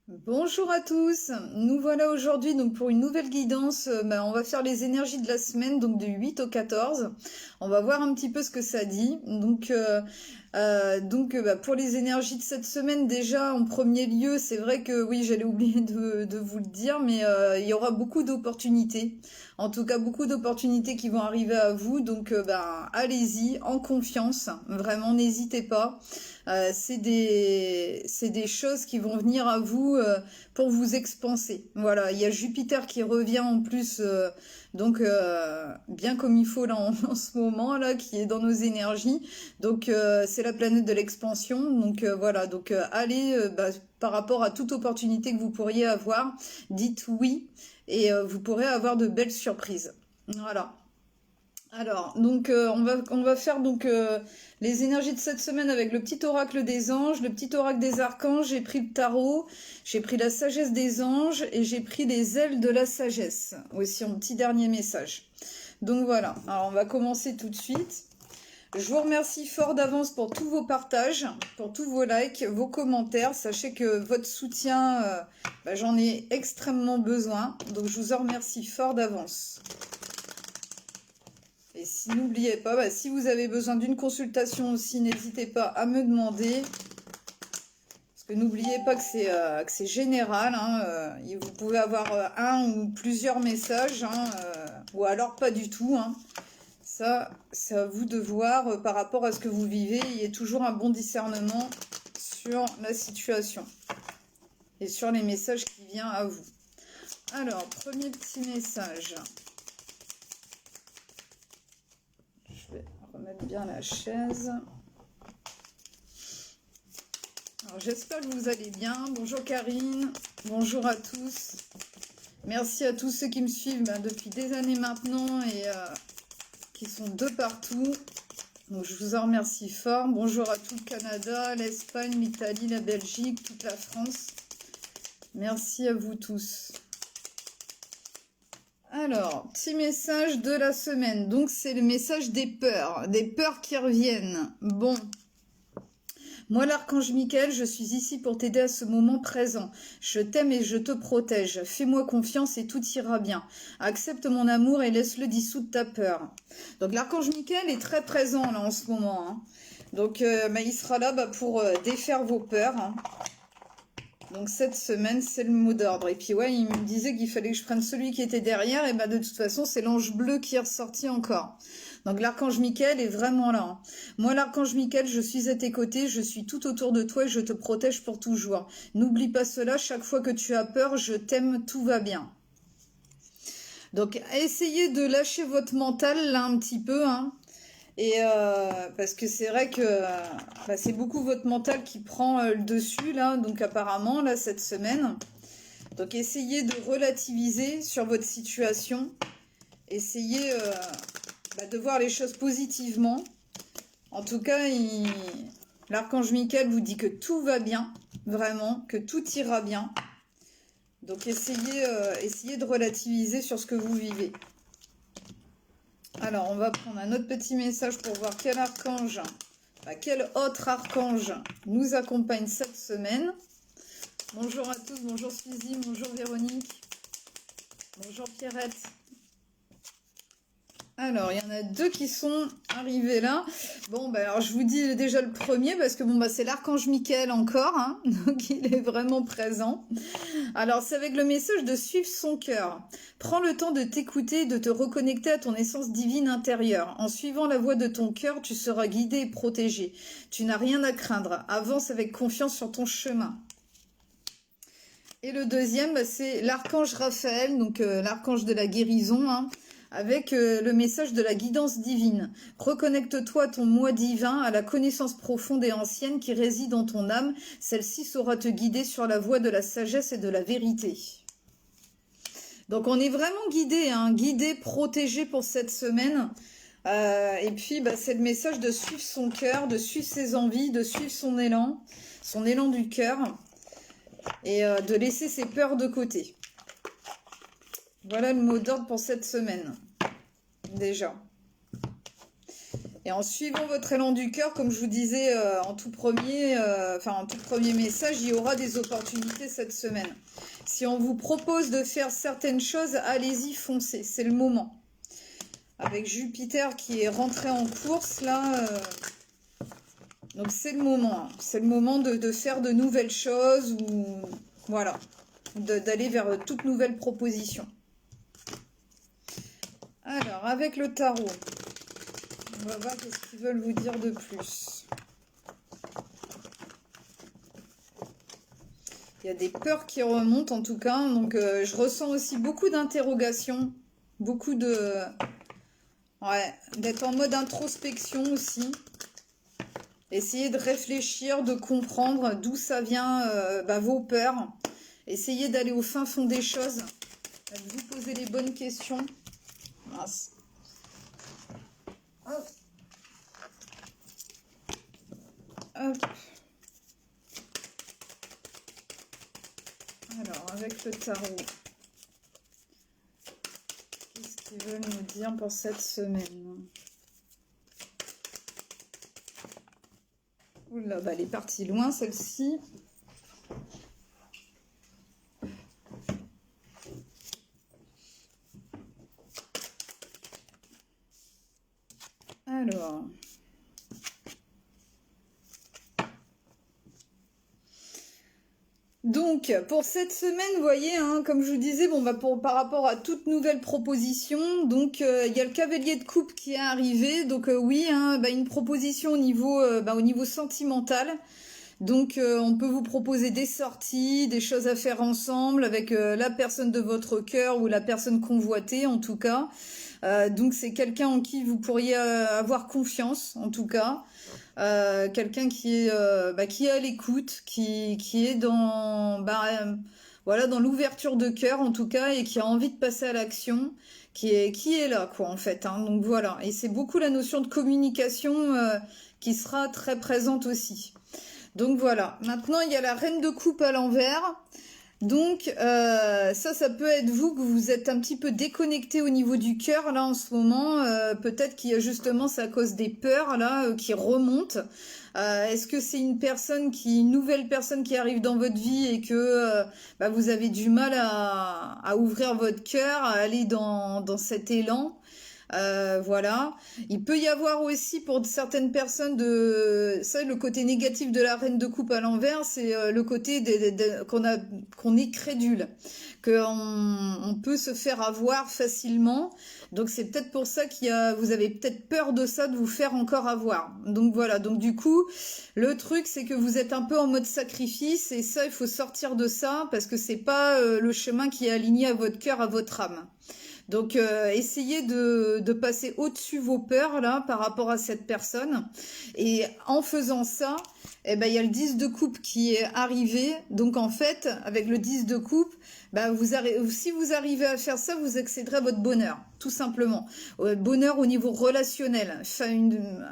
Bonjour à tous, nous voilà aujourd'hui donc pour une nouvelle guidance. On va faire les énergies de la semaine, donc du 8 au 14. On va voir un petit peu ce que ça dit. Pour les énergies de cette semaine, déjà en premier lieu, c'est vrai que oui, j'allais oublier de vous le dire, mais il y aura beaucoup d'opportunités. En tout cas, beaucoup d'opportunités qui vont arriver à vous. Allez-y, en confiance. Vraiment, n'hésitez pas. C'est des choses qui vont venir à vous pour vous expanser. Voilà, il y a Jupiter qui revient en plus, bien comme il faut là en ce moment là, qui est dans nos énergies. C'est la planète de l'expansion. Allez, par rapport à toute opportunité que vous pourriez avoir, dites oui et vous pourrez avoir de belles surprises. Voilà. Alors, on va faire les énergies de cette semaine avec le petit oracle des anges, le petit oracle des archanges. J'ai pris le tarot, j'ai pris la sagesse des anges et j'ai pris les ailes de la sagesse. Aussi en petit dernier message. Donc voilà. Alors on va commencer tout de suite. Je vous remercie fort d'avance pour tous vos partages, pour tous vos likes, vos commentaires. Sachez que votre soutien, j'en ai extrêmement besoin. Donc je vous en remercie fort d'avance. Et si n'oubliez pas, si vous avez besoin d'une consultation aussi, n'hésitez pas à me demander. Parce que n'oubliez pas que c'est général. Vous pouvez avoir un ou plusieurs messages, ou alors pas du tout. Ça, c'est à vous de voir par rapport à ce que vous vivez. Il y a toujours un bon discernement sur la situation et sur les messages qui viennent à vous. Alors, premier petit message. Je vais remettre bien la chaise. Alors, j'espère que vous allez bien. Bonjour Karine, bonjour à tous. Merci à tous ceux qui me suivent depuis des années maintenant et qui sont de partout. Donc, je vous en remercie fort. Bonjour à tout le Canada, l'Espagne, l'Italie, la Belgique, toute la France. Merci à vous tous. Alors, petit message de la semaine. Donc, c'est le message des peurs qui reviennent. Bon. Moi, l'archange Michael, je suis ici pour t'aider à ce moment présent. Je t'aime et je te protège. Fais-moi confiance et tout ira bien. Accepte mon amour et laisse-le dissoudre ta peur. Donc, l'archange Michael est très présent là en ce moment. Il sera là pour défaire vos peurs. Donc cette semaine, c'est le mot d'ordre. Et puis ouais, il me disait qu'il fallait que je prenne celui qui était derrière. Et de toute façon, c'est l'ange bleu qui est ressorti encore. Donc l'archange Michael est vraiment là. Moi, l'archange Michael, je suis à tes côtés, je suis tout autour de toi et je te protège pour toujours. N'oublie pas cela, chaque fois que tu as peur, je t'aime, tout va bien. Donc essayez de lâcher votre mental là un petit peu, Et parce que c'est vrai que c'est beaucoup votre mental qui prend le dessus là, donc apparemment là cette semaine. Donc essayez de relativiser sur votre situation. Essayez de voir les choses positivement. En tout cas, l'archange Michael vous dit que tout va bien, vraiment, que tout ira bien. Donc essayez de relativiser sur ce que vous vivez. Alors, on va prendre un autre petit message pour voir quel archange, quel autre archange nous accompagne cette semaine. Bonjour à tous, bonjour Suzy, bonjour Véronique, bonjour Pierrette. Alors, il y en a deux qui sont arrivés là. Alors je vous dis déjà le premier parce que c'est l'archange Michael encore, donc il est vraiment présent. Alors, c'est avec le message de suivre son cœur. Prends le temps de t'écouter et de te reconnecter à ton essence divine intérieure. En suivant la voie de ton cœur, tu seras guidé et protégé. Tu n'as rien à craindre. Avance avec confiance sur ton chemin. Et le deuxième, c'est l'archange Raphaël, donc l'archange de la guérison, avec le message de la guidance divine. Reconnecte-toi à ton moi divin, à la connaissance profonde et ancienne qui réside en ton âme. Celle-ci saura te guider sur la voie de la sagesse et de la vérité. Donc on est vraiment guidé, protégé pour cette semaine. Et puis c'est le message de suivre son cœur, de suivre ses envies, de suivre son élan du cœur. Et de laisser ses peurs de côté. Voilà le mot d'ordre pour cette semaine. Déjà. Et en suivant votre élan du cœur, comme je vous disais en tout premier message, il y aura des opportunités cette semaine. Si on vous propose de faire certaines choses, allez-y, foncez, c'est le moment. Avec Jupiter qui est rentré en course, là, donc c'est le moment. Hein. C'est le moment de faire de nouvelles choses, ou voilà, d'aller vers toute nouvelle proposition. Alors, avec le tarot... On va voir qu'est-ce qu'ils veulent vous dire de plus. Il y a des peurs qui remontent en tout cas. Donc je ressens aussi beaucoup d'interrogations. Beaucoup de... Ouais, d'être en mode introspection aussi. Essayez de réfléchir, de comprendre d'où ça vient vos peurs. Essayez d'aller au fin fond des choses. De vous poser les bonnes questions. Mince. Hop. Hop. Alors, avec le tarot, qu'est-ce qu'ils veulent nous dire pour cette semaine? Oula, bah elle est partie loin celle-ci. Alors... Donc, pour cette semaine, vous voyez, hein, comme je vous disais, bon, par rapport à toute nouvelle proposition, donc il y a le cavalier de coupe qui est arrivé, donc oui, hein, une proposition au niveau sentimental. Donc, on peut vous proposer des sorties, des choses à faire ensemble avec la personne de votre cœur ou la personne convoitée, en tout cas. Donc, c'est quelqu'un en qui vous pourriez avoir confiance, en tout cas. Quelqu'un qui est à l'écoute, qui est dans dans l'ouverture de cœur en tout cas, et qui a envie de passer à l'action, qui est là quoi en fait, hein. Donc voilà, et c'est beaucoup la notion de communication qui sera très présente aussi. Donc voilà, maintenant il y a la reine de coupe à l'envers. Donc ça peut être vous, que vous êtes un petit peu déconnecté au niveau du cœur là en ce moment. Peut-être qu'il y a justement, c'est à cause des peurs là qui remontent. Est-ce que c'est une nouvelle personne qui arrive dans votre vie et que vous avez du mal à ouvrir votre cœur, à aller dans cet élan? Voilà. Il peut y avoir aussi pour certaines personnes le côté négatif de la reine de coupe à l'envers, c'est le côté qu'on est crédule, qu'on peut se faire avoir facilement. Donc c'est peut-être pour ça vous avez peut-être peur de ça, de vous faire encore avoir. Donc voilà. Donc du coup, le truc c'est que vous êtes un peu en mode sacrifice, et ça il faut sortir de ça parce que c'est pas le chemin qui est aligné à votre cœur, à votre âme. Donc essayez de passer au-dessus vos peurs là par rapport à cette personne, et en faisant ça, il y a le 10 de coupe qui est arrivé. Donc en fait, avec le 10 de coupe, si vous arrivez à faire ça, vous accéderez à votre bonheur, tout simplement. Bonheur au niveau relationnel,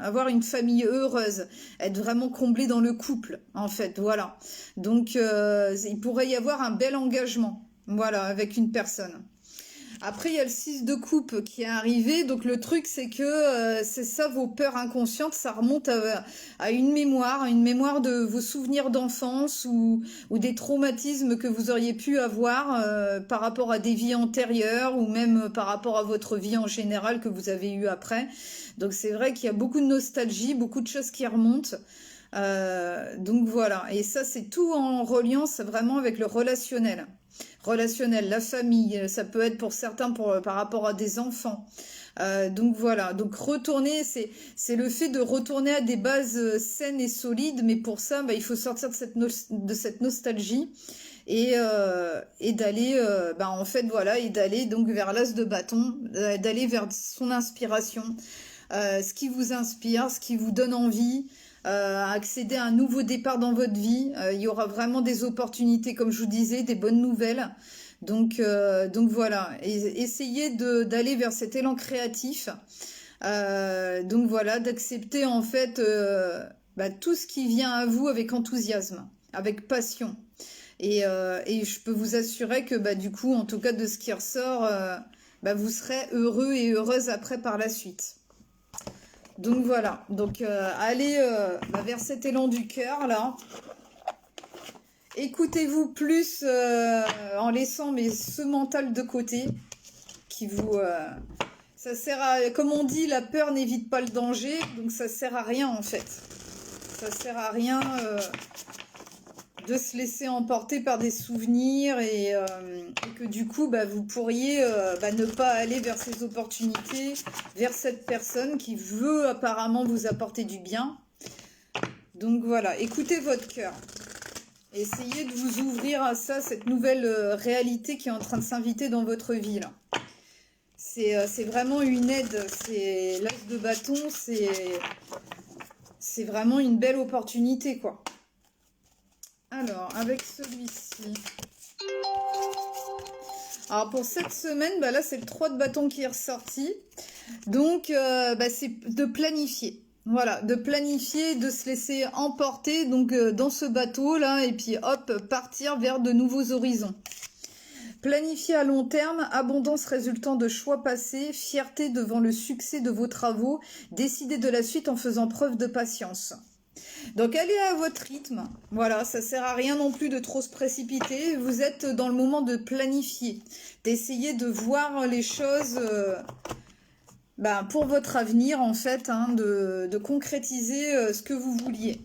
avoir une famille heureuse, être vraiment comblé dans le couple, en fait, voilà. Donc il pourrait y avoir un bel engagement, voilà, avec une personne. Après, il y a le 6 de coupe qui est arrivé. Donc, le truc, c'est que c'est ça, vos peurs inconscientes, ça remonte à une mémoire de vos souvenirs d'enfance ou des traumatismes que vous auriez pu avoir par rapport à des vies antérieures, ou même par rapport à votre vie en général que vous avez eue après. Donc, c'est vrai qu'il y a beaucoup de nostalgie, beaucoup de choses qui remontent. Donc, voilà. Et ça, c'est tout en reliance vraiment avec le relationnel. La famille, ça peut être pour certains par rapport à des enfants. Donc voilà, donc retourner, c'est le fait de retourner à des bases saines et solides, mais pour ça, il faut sortir de cette nostalgie et d'aller, en fait, voilà, et d'aller donc vers l'as de bâton, d'aller vers son inspiration, ce qui vous inspire, ce qui vous donne envie. Accéder à un nouveau départ dans votre vie. Il y aura vraiment des opportunités, comme je vous disais, des bonnes nouvelles. Donc voilà, essayez d'aller vers cet élan créatif. Donc voilà, d'accepter en fait tout ce qui vient à vous avec enthousiasme, avec passion. Et je peux vous assurer que du coup, en tout cas de ce qui ressort, vous serez heureux et heureuse après par la suite. Donc voilà, donc allez vers cet élan du cœur là. Écoutez-vous plus en laissant ce mental de côté qui vous... ça sert à... Comme on dit, la peur n'évite pas le danger, donc ça sert à rien en fait. Ça sert à rien de se laisser emporter par des souvenirs et que du coup vous pourriez ne pas aller vers ces opportunités, vers cette personne qui veut apparemment vous apporter du bien. Donc voilà, écoutez votre cœur. Essayez de vous ouvrir à ça, cette nouvelle réalité qui est en train de s'inviter dans votre vie là. C'est vraiment une aide, c'est l'as de bâton, c'est vraiment une belle opportunité quoi. Alors, avec celui-ci. Alors, pour cette semaine, là, c'est le 3 de bâton qui est ressorti. Donc, c'est de planifier. Voilà, de planifier, de se laisser emporter donc dans ce bateau-là. Et puis, hop, partir vers de nouveaux horizons. Planifier à long terme, abondance résultant de choix passés, fierté devant le succès de vos travaux, décider de la suite en faisant preuve de patience. Donc allez à votre rythme, voilà, ça sert à rien non plus de trop se précipiter, vous êtes dans le moment de planifier, d'essayer de voir les choses pour votre avenir en fait, de concrétiser ce que vous vouliez.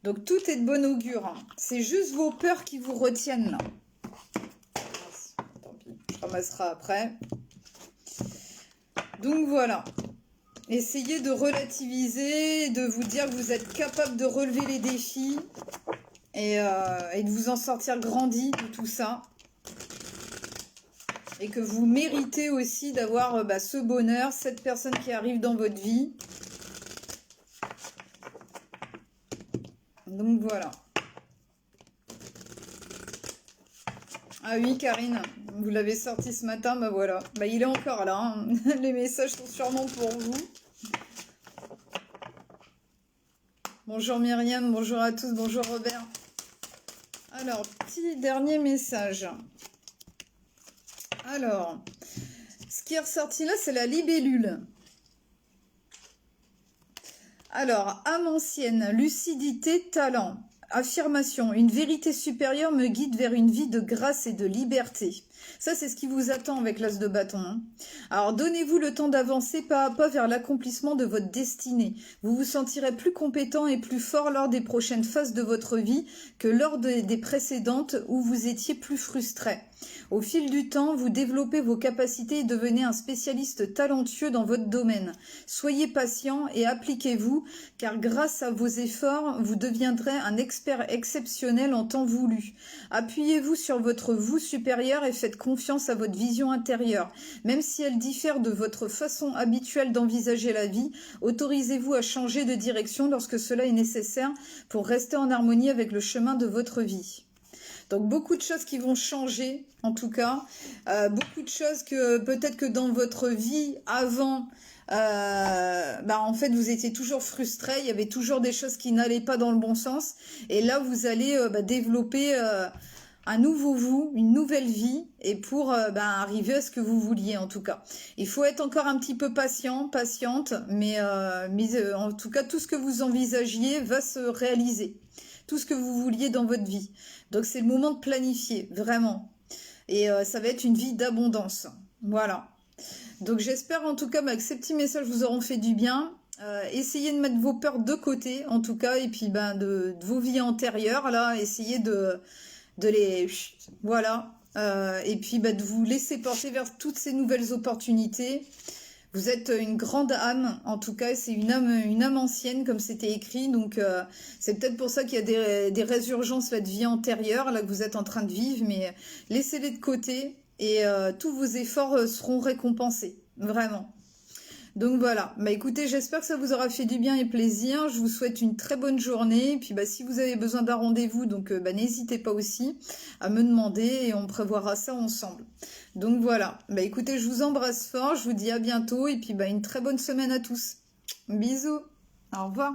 Donc tout est de bon augure, c'est juste vos peurs qui vous retiennent là. Tant pis, je ramasserai après. Donc voilà. Essayez de relativiser, de vous dire que vous êtes capable de relever les défis et de vous en sortir grandi de tout ça. Et que vous méritez aussi d'avoir ce bonheur, cette personne qui arrive dans votre vie. Donc voilà. Ah oui, Karine, vous l'avez sorti ce matin, voilà. Il est encore là, hein. Les messages sont sûrement pour vous. Bonjour Myriam, bonjour à tous, bonjour Robert. Alors, petit dernier message. Alors, ce qui est ressorti là, c'est la libellule. Alors, âme ancienne, lucidité, talent. Affirmation, une vérité supérieure me guide vers une vie de grâce et de liberté. Ça, c'est ce qui vous attend avec l'as de bâton. Hein. Alors, donnez-vous le temps d'avancer pas à pas vers l'accomplissement de votre destinée. Vous vous sentirez plus compétent et plus fort lors des prochaines phases de votre vie que lors des précédentes où vous étiez plus frustré. Au fil du temps, vous développez vos capacités et devenez un spécialiste talentueux dans votre domaine. Soyez patient et appliquez-vous, car grâce à vos efforts, vous deviendrez un expert exceptionnel en temps voulu. Appuyez-vous sur votre vous supérieur et faites confiance à votre vision intérieure. Même si elle diffère de votre façon habituelle d'envisager la vie, autorisez-vous à changer de direction lorsque cela est nécessaire pour rester en harmonie avec le chemin de votre vie. Donc beaucoup de choses qui vont changer, en tout cas. Beaucoup de choses que peut-être que dans votre vie avant, en fait vous étiez toujours frustré, il y avait toujours des choses qui n'allaient pas dans le bon sens. Et là vous allez développer un nouveau vous, une nouvelle vie, et pour arriver à ce que vous vouliez en tout cas. Il faut être encore un petit peu patiente, mais en tout cas tout ce que vous envisagiez va se réaliser. Tout ce que vous vouliez dans votre vie. Donc c'est le moment de planifier, vraiment. Et ça va être une vie d'abondance. Voilà. Donc j'espère en tout cas que ces petits messages vous auront fait du bien. Essayez de mettre vos peurs de côté, en tout cas, et puis de vos vies antérieures, là, essayez de les... Voilà. Et puis de vous laisser porter vers toutes ces nouvelles opportunités. Vous êtes une grande âme, en tout cas, c'est une âme ancienne, comme c'était écrit, donc c'est peut-être pour ça qu'il y a des résurgences là, de vie antérieure, là que vous êtes en train de vivre, mais laissez-les de côté et tous vos efforts seront récompensés, vraiment. Donc voilà, écoutez, j'espère que ça vous aura fait du bien et plaisir, je vous souhaite une très bonne journée, et puis si vous avez besoin d'un rendez-vous, donc n'hésitez pas aussi à me demander et on prévoira ça ensemble. Donc voilà, écoutez, je vous embrasse fort, je vous dis à bientôt, et puis une très bonne semaine à tous. Bisous, au revoir.